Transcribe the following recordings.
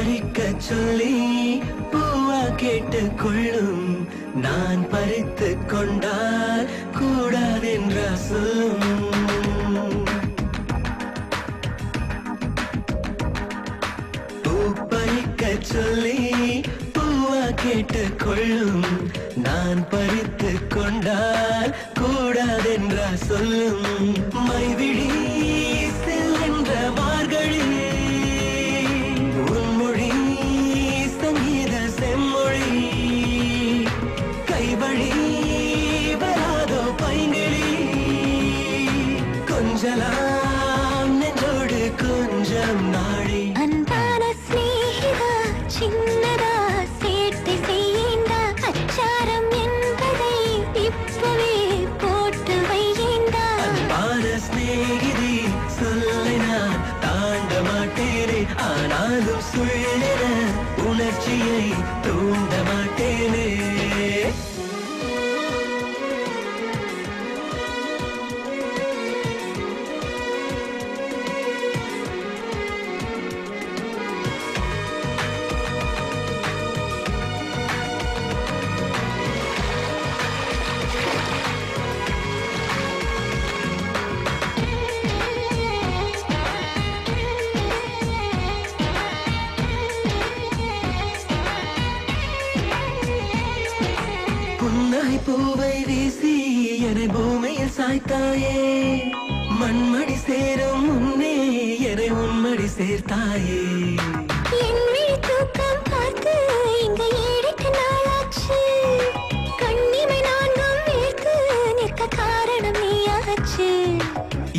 பறிக்க சொல்லி பூவா கேட்டு கொள்ளும் நான் பறித்து கொண்டால் கூடாதென்ற சொல்லும் பூ பறிக்க சொல்லி பூவா கேட்டு கொள்ளும் நான் பறித்து கொண்டால் கூடாதென்ற சொல்லும் மைவிழி செல்கின்ற மார்கழி உன்மொழி சங்கீத செம்மொழி கைவழி வராதோ பைங்கிழி கொஞ்சலாம் நெஞ்சோடு கொஞ்சம் நாளி அன்பான ஸ்நேகிதா சின்னதா சேர்த்து செய்யேண்டா அச்சாரம் என்பதை இப்பவே போட்டு வையேண்டா அன்பான ஸ்நேகிதி சொல்லை நான் தாண்ட மாட்டேனே ஆனாலும் சுழல உணர்ச்சியை தூண்ட மாட்டேனே புன்னகை பூவை வீசி என்னை பூமியில் சாய்த்தாயே மண்மடி சேரும் முன்னே என்னை உன்மடி சேர்த்தாயே என் விழி தூக்கம் பார்த்து இங்க 7-8 நாளாச்சு கண்ணிமை நான்கும் வேர்த்து நிற்க காரணம் நீயாச்சு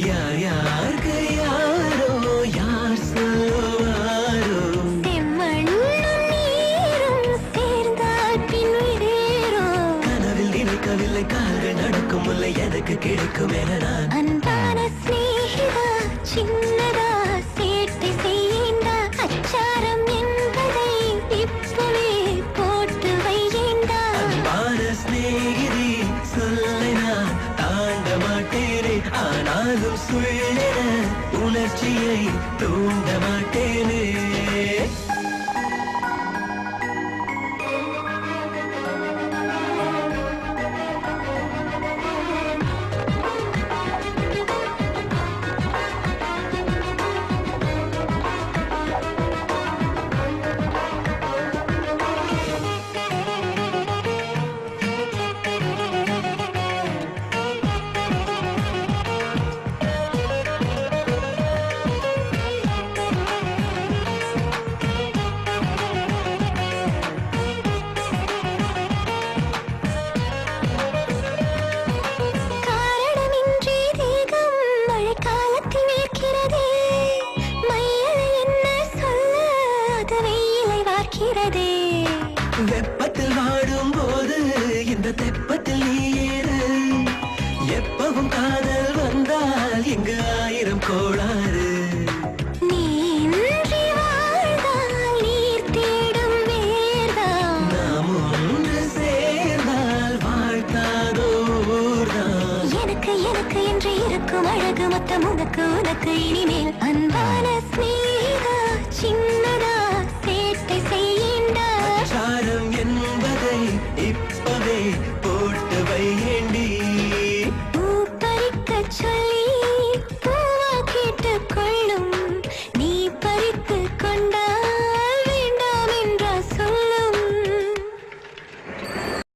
யார் யாருக்கு யாரோ யார் சொல்லுவாரோ செம்மண்ணும் நீரும் சேர்ந்தால் பின் விடேறும் கனவில் நினைக்கவில்லை கால்கள் நடக்கும் முல்லை எனக்கு கிடைக்கும் என நான் அன்பான ஸ்நேகிதா சின்னதா சேர்த்து செய்யேண்டா அச்சாரம் என்பதை இப்பவே போட்டு வையேண்டா அன்பான சிநேகிதி சொல்லை நான் தாண்ட மாட்டேனே ஆனாலும் சுழல உணர்ச்சியை தூண்ட மாட்டேனே காரணமின்றி தேகம் மழைக்காலத்தில் வேர்க்கிறதே மையலை என்ன சொல்ல அது வெயிலை வார்க்கிறதே வெப்பத்தில் வாடும் போது இந்த தெப்பத்தில் நீ ஏறு எப்பவும் காதல் வந்தால் இங்கு 1000 கோளாறு நீ இன்றி வாழ்ந்தால் நீர் தேடும் வேர்தான் நாம் ஒன்று சேர்ந்தால் வாழ்த்தாதோ ஊர்தான் எனக்கு எனக்கு என்று இருக்கும் அழகு மொத்தம் உனக்கு உனக்கு இனிமேல் அன்பான